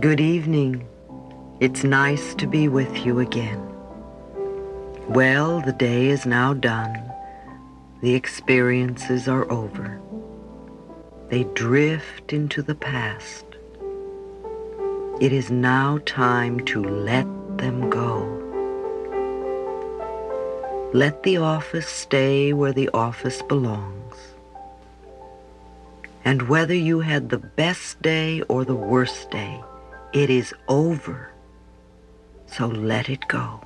Good evening. It's nice to be with you again. Well, the day is now done. The experiences are over. They drift into the past. It is now time to let them go. Let the office stay where the office belongs. And whether you had the best day or the worst day, it is over. So let it go.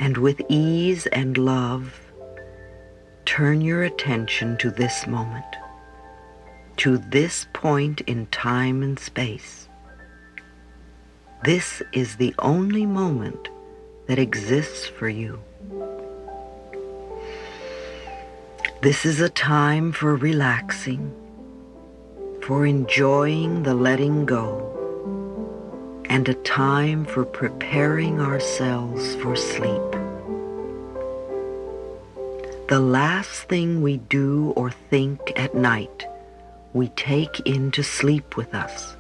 And with ease and love, turn your attention to this moment, to this point in time and space. This is the only moment that exists for you. This is a time for relaxing, for enjoying the letting go, and a time for preparing ourselves for sleep. The last thing we do or think at night, we take into sleep with us.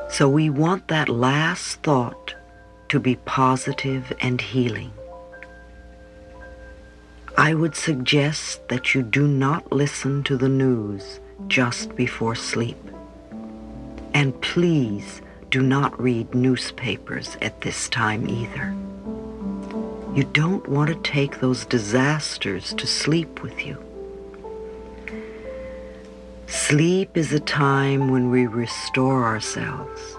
So we want that last thought to be positive and healing. I would suggest that you do not listen to the news just before sleep. And please do not read newspapers at this time either. You don't want to take those disasters to sleep with you. Sleep is a time when we restore ourselves.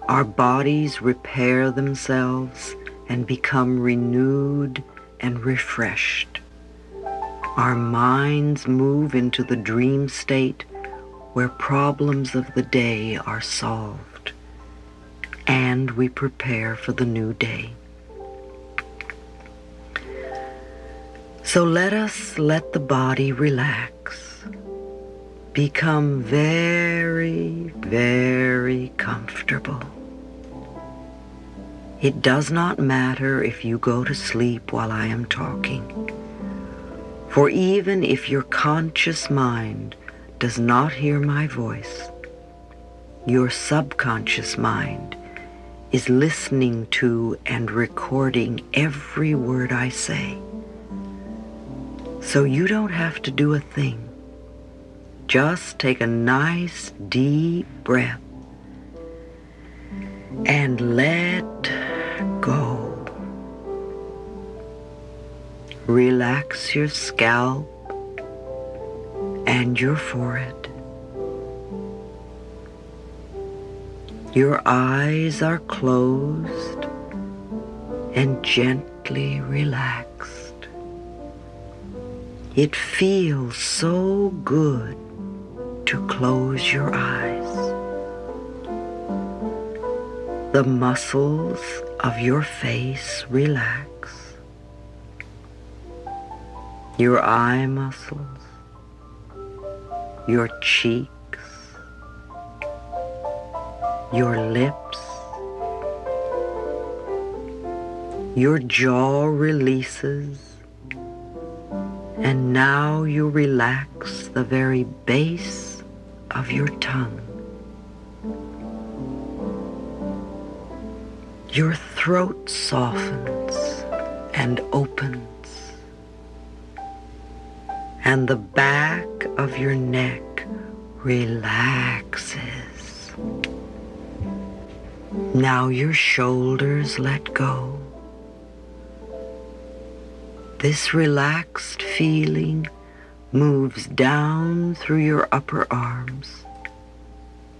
Our bodies repair themselves and become renewed and refreshed. Our minds move into the dream state where problems of the day are solved, and we prepare for the new day. So let us let the body relax, become very, very comfortable. It does not matter if you go to sleep while I am talking, for even if your conscious mind does not hear my voice, your subconscious mind is listening to and recording every word I say. So you don't have to do a thing. Just take a nice deep breath and let go. Relax your scalp and your forehead. Your eyes are closed and gently relaxed. It feels so good to close your eyes. The muscles of your face relax. Your eye muscles, your cheeks, your lips, your jaw releases, and now you relax the very base of your tongue. Your throat softens and opens, and the back of your neck relaxes. Now your shoulders let go. This relaxed feeling moves down through your upper arms,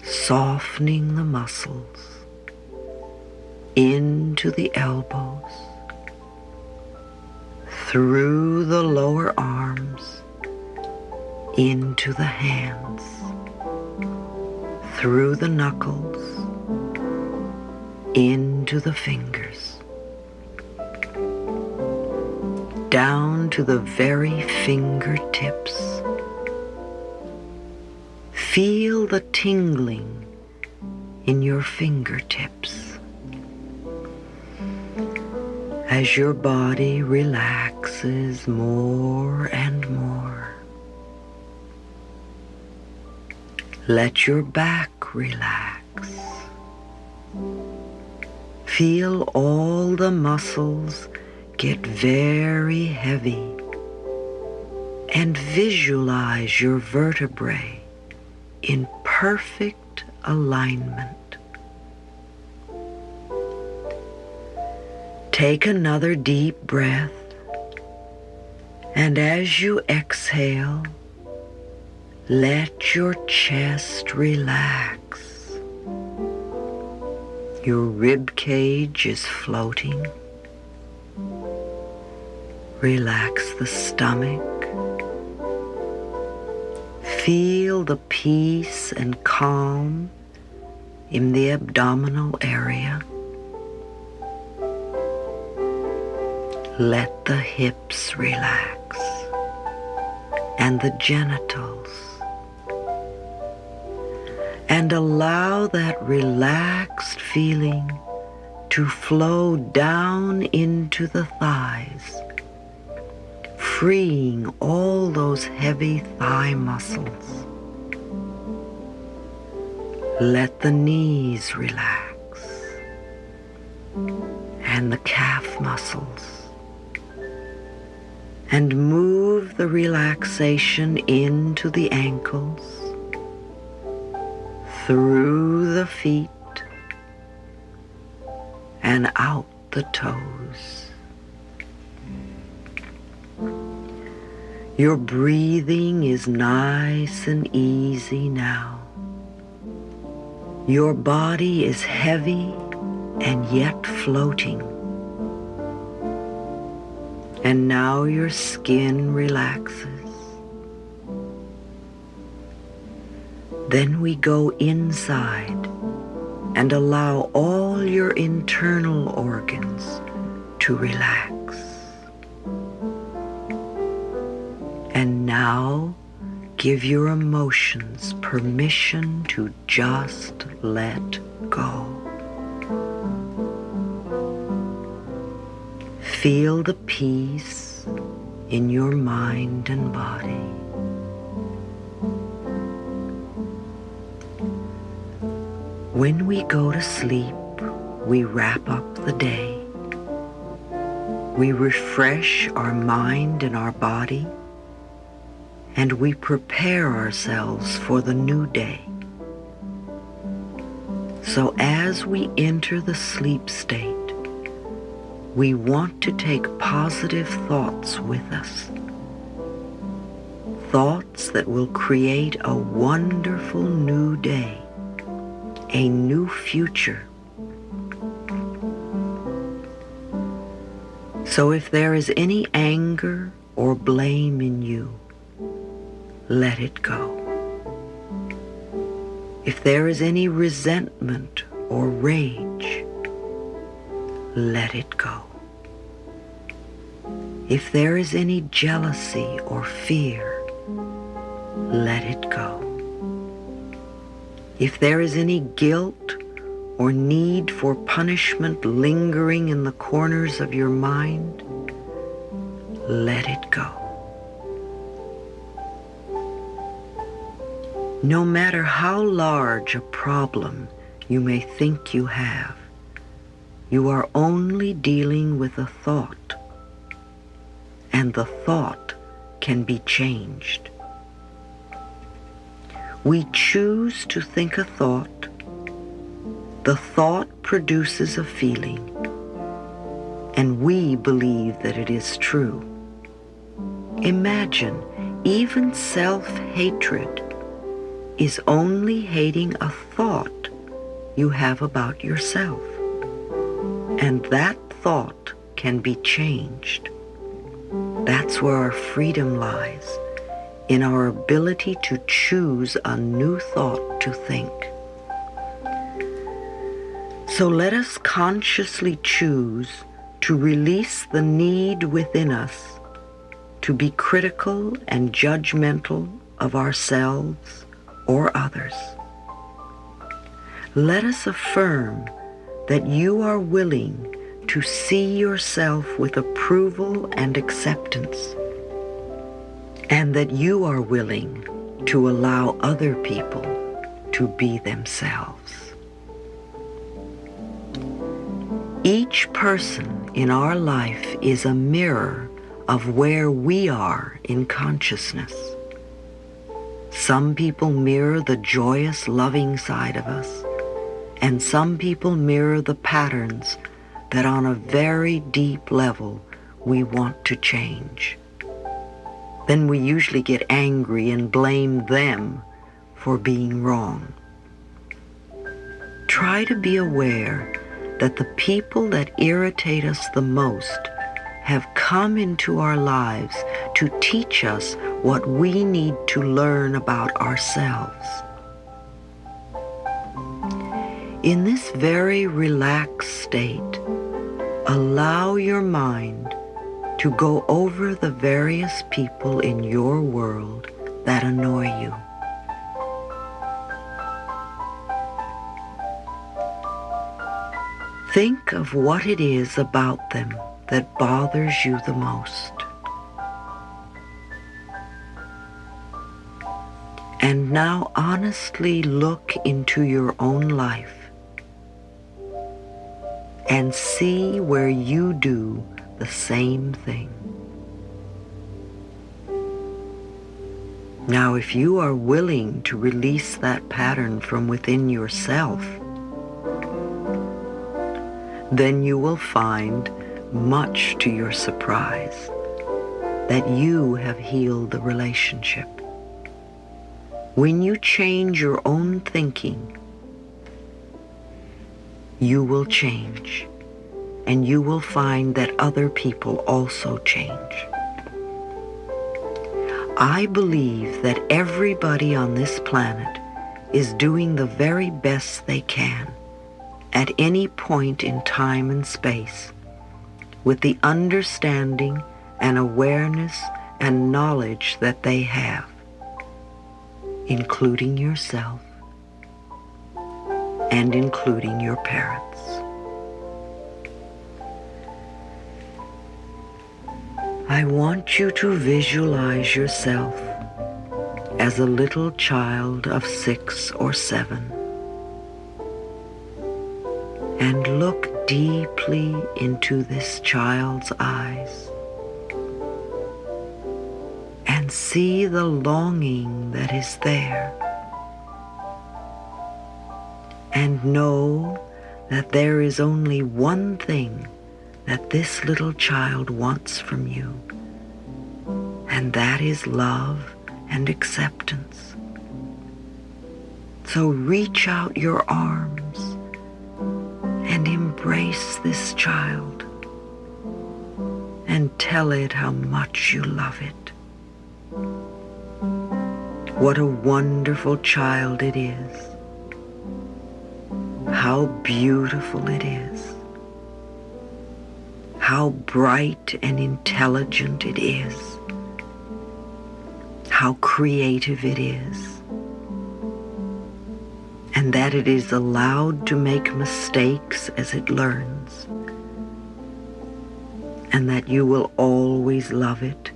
softening the muscles, into the elbows, through the lower arms, into the hands, through the knuckles, into the fingers, down to the very fingertips. Feel the tingling in your fingertips as your body relaxes more and more. Let your back relax. Feel all the muscles get very heavy and visualize your vertebrae in perfect alignment. Take another deep breath, and as you exhale, let your chest relax. Your rib cage is floating. Relax the stomach. Feel the peace and calm in the abdominal area. Let the hips relax and the genitals. And allow that relaxed feeling to flow down into the thighs, freeing all those heavy thigh muscles. Let the knees relax and the calf muscles, and move the relaxation into the ankles, through the feet, and out the toes. Your breathing is nice and easy now. Your body is heavy and yet floating. And now your skin relaxes. Then we go inside and allow all your internal organs to relax. And now give your emotions permission to just let go. Feel the peace in your mind and body. When we go to sleep, we wrap up the day. We refresh our mind and our body, and we prepare ourselves for the new day. So as we enter the sleep state, we want to take positive thoughts with us. Thoughts that will create a wonderful new day, a new future. So if there is any anger or blame in you, let it go. If there is any resentment or rage, let it go. If there is any jealousy or fear, let it go. If there is any guilt or need for punishment lingering in the corners of your mind, let it go. No matter how large a problem you may think you have, you are only dealing with a thought, and the thought can be changed. We choose to think a thought. The thought produces a feeling, and we believe that it is true. Imagine, even self-hatred is only hating a thought you have about yourself, and that thought can be changed. That's where our freedom lies, in our ability to choose a new thought to think. So let us consciously choose to release the need within us to be critical and judgmental of ourselves or others. Let us affirm that you are willing to see yourself with approval and acceptance, and that you are willing to allow other people to be themselves. Each person in our life is a mirror of where we are in consciousness. Some people mirror the joyous, loving side of us, and some people mirror the patterns that on a very deep level we want to change. Then we usually get angry and blame them for being wrong. Try to be aware that the people that irritate us the most have come into our lives to teach us what we need to learn about ourselves. In this very relaxed state, allow your mind to go over the various people in your world that annoy you. Think of what it is about them that bothers you the most. And now honestly look into your own life and see where you do the same thing. Now, if you are willing to release that pattern from within yourself, then you will find, much to your surprise, that you have healed the relationship. When you change your own thinking, you will change, and you will find that other people also change. I believe that everybody on this planet is doing the very best they can at any point in time and space, with the understanding and awareness and knowledge that they have, including yourself and including your parents. I want you to visualize yourself as a little child of 6 or 7 and look deeply into this child's eyes and see the longing that is there, and know that there is only one thing that this little child wants from you, and that is love and acceptance. So reach out your arms and embrace this child and tell it how much you love it. What a wonderful child it is. How beautiful it is. How bright and intelligent it is. How creative it is. And that it is allowed to make mistakes as it learns. And that you will always love it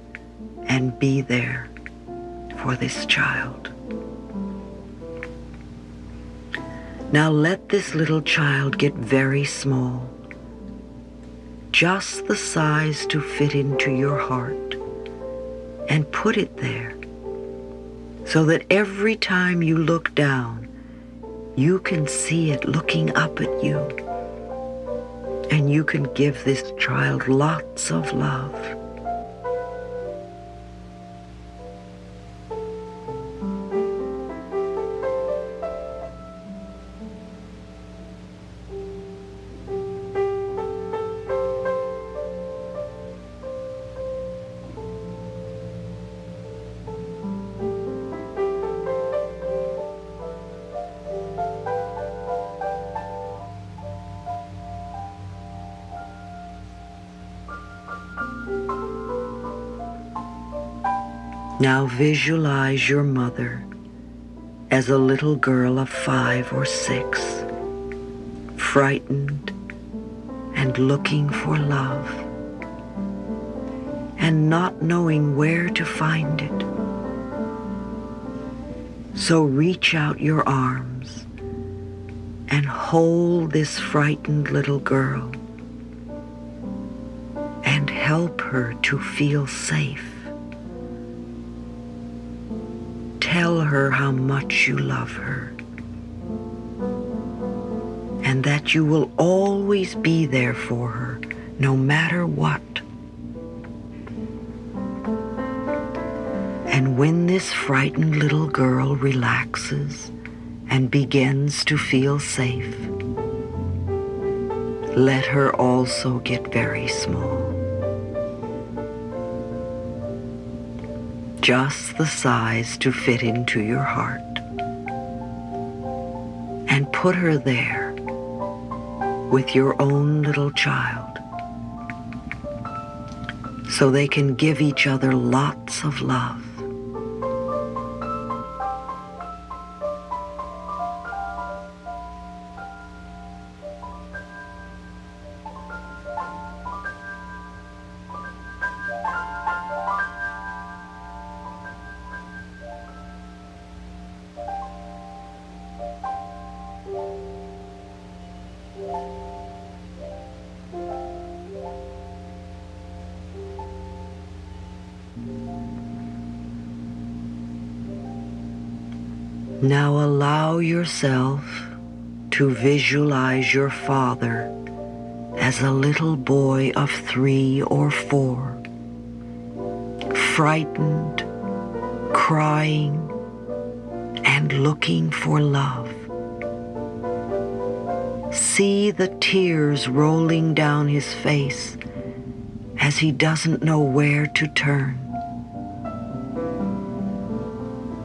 and be there for this child. Now let this little child get very small, just the size to fit into your heart, and put it there so that every time you look down, you can see it looking up at you, and you can give this child lots of love. Now visualize your mother as a little girl of 5 or 6, frightened and looking for love, and not knowing where to find it. So reach out your arms and hold this frightened little girl and help her to feel safe. Tell her how much you love her and that you will always be there for her, no matter what. And when this frightened little girl relaxes and begins to feel safe, let her also get very small. Just the size to fit into your heart. And put her there with your own little child so they can give each other lots of love. Now allow yourself to visualize your father as a little boy of 3 or 4, frightened, crying, and looking for love. See the tears rolling down his face as he doesn't know where to turn.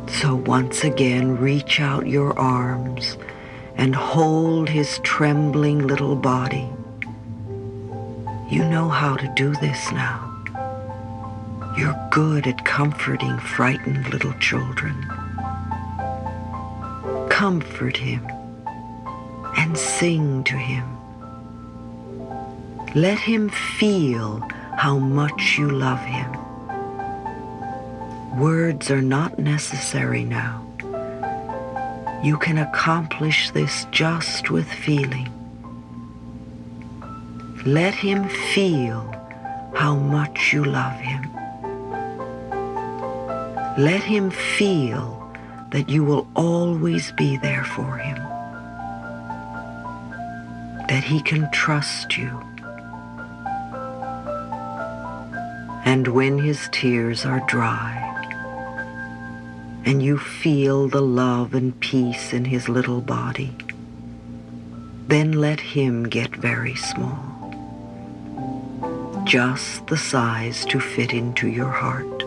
So once again, reach out your arms and hold his trembling little body. You know how to do this now. You're good at comforting frightened little children. Comfort him and sing to him. Let him feel how much you love him. Words are not necessary now. You can accomplish this just with feeling. Let him feel how much you love him. Let him feel that you will always be there for him, that he can trust you. And when his tears are dry, and you feel the love and peace in his little body, then let him get very small, just the size to fit into your heart.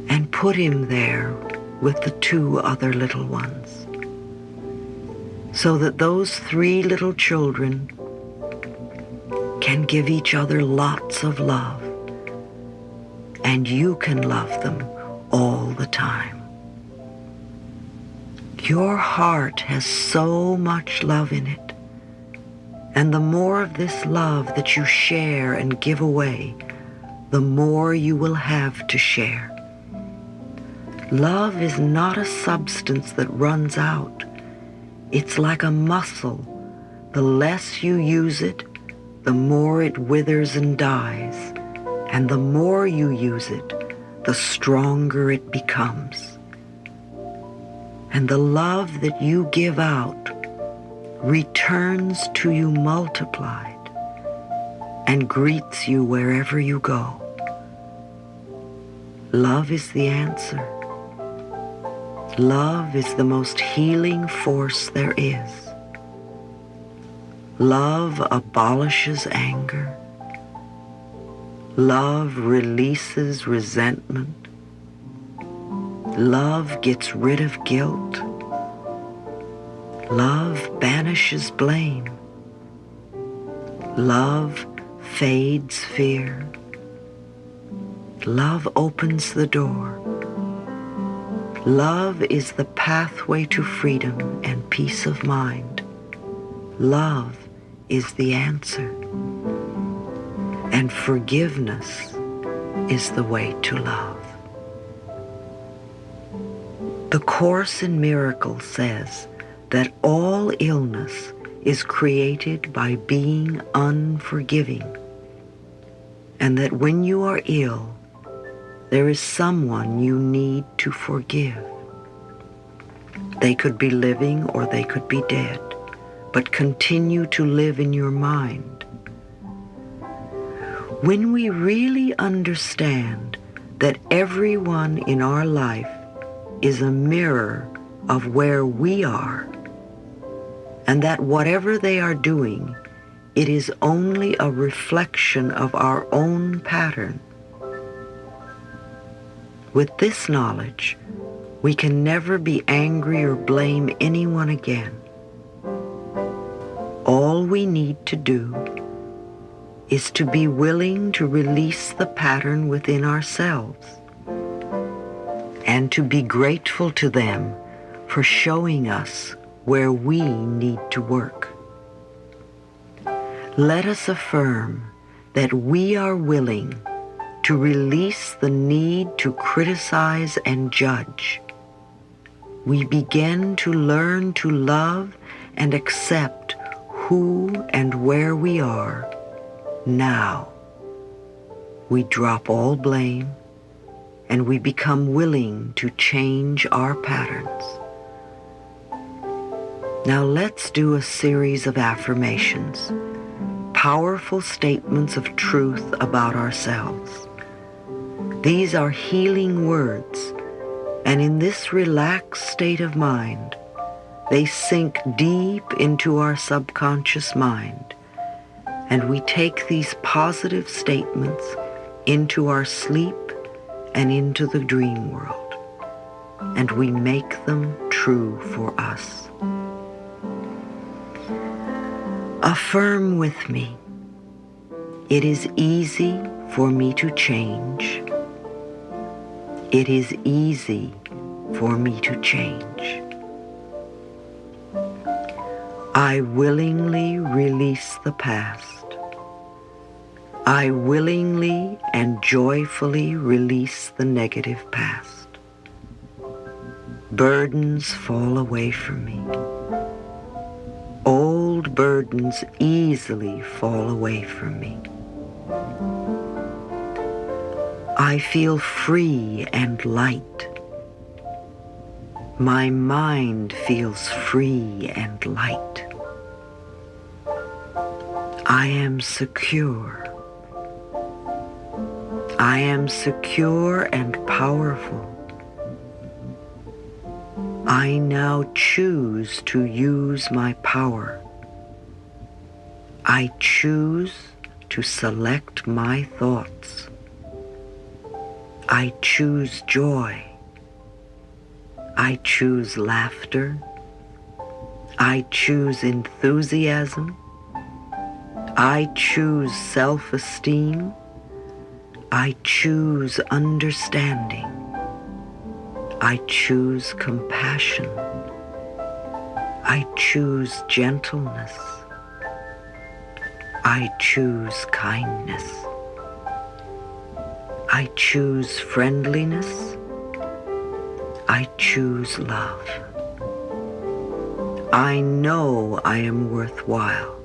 And put him there with the 2 other little ones, so that those 3 little children can give each other lots of love, and you can love them all the time. Your heart has so much love in it, and the more of this love that you share and give away, the more you will have to share. Love is not a substance that runs out. It's like a muscle. The less you use it, the more it withers and dies, and the more you use it, the stronger it becomes. And the love that you give out returns to you multiplied and greets you wherever you go. Love is the answer. Love is the most healing force there is. Love abolishes anger. Love releases resentment. Love gets rid of guilt. Love banishes blame. Love fades fear. Love opens the door. Love is the pathway to freedom and peace of mind. Love is the answer. And forgiveness is the way to love. The Course in Miracles says that all illness is created by being unforgiving, and that when you are ill, there is someone you need to forgive. They could be living or they could be dead, but continue to live in your mind. When we really understand that everyone in our life is a mirror of where we are, and that whatever they are doing, it is only a reflection of our own pattern. With this knowledge, we can never be angry or blame anyone again. All we need to do is to be willing to release the pattern within ourselves and to be grateful to them for showing us where we need to work. Let us affirm that we are willing to release the need to criticize and judge. We begin to learn to love and accept who and where we are now. We drop all blame and we become willing to change our patterns. Now let's do a series of affirmations, powerful statements of truth about ourselves. These are healing words, and in this relaxed state of mind, they sink deep into our subconscious mind, and we take these positive statements into our sleep and into the dream world, and we make them true for us. Affirm with me, it is easy for me to change. It is easy for me to change. I willingly release the past. I willingly and joyfully release the negative past. Burdens fall away from me. Old burdens easily fall away from me. I feel free and light. My mind feels free and light. I am secure. I am secure and powerful. I now choose to use my power. I choose to select my thoughts. I choose joy. I choose laughter. I choose enthusiasm. I choose self-esteem. I choose understanding. I choose compassion. I choose gentleness. I choose kindness. I choose friendliness. I choose love. I know I am worthwhile.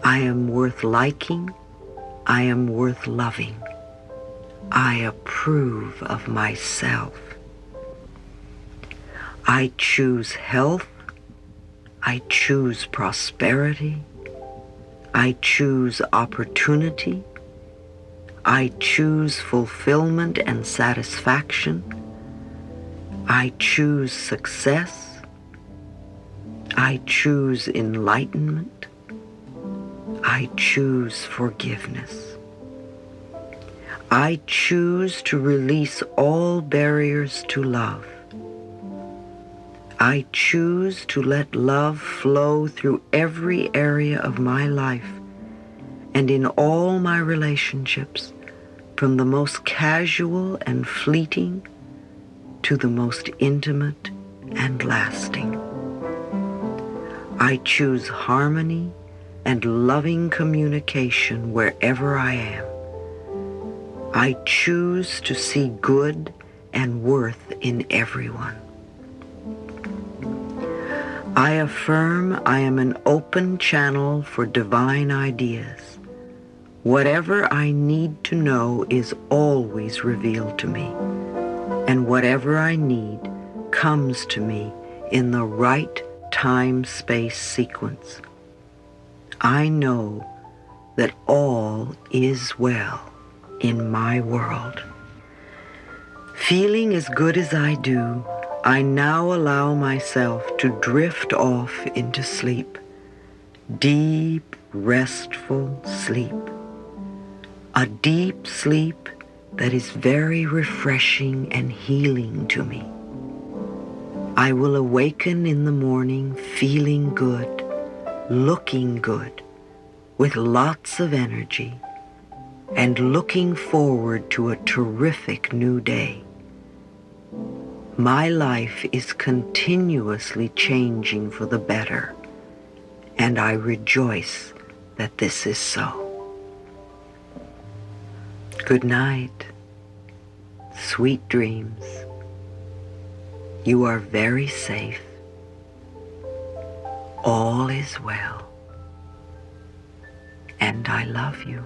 I am worth liking. I am worth loving. I approve of myself. I choose health. I choose prosperity. I choose opportunity. I choose fulfillment and satisfaction. I choose success. I choose enlightenment. I choose forgiveness. I choose to release all barriers to love. I choose to let love flow through every area of my life and in all my relationships, from the most casual and fleeting to the most intimate and lasting. I choose harmony and loving communication wherever I am. I choose to see good and worth in everyone. I affirm I am an open channel for divine ideas. Whatever I need to know is always revealed to me, and whatever I need comes to me in the right time-space sequence. I know that all is well in my world. Feeling as good as I do, I now allow myself to drift off into sleep. Deep, restful sleep. A deep sleep that is very refreshing and healing to me. I will awaken in the morning feeling good, looking good, with lots of energy, and looking forward to a terrific new day. My life is continuously changing for the better, and I rejoice that this is so. Good night, sweet dreams. You are very safe. All is well, and I love you.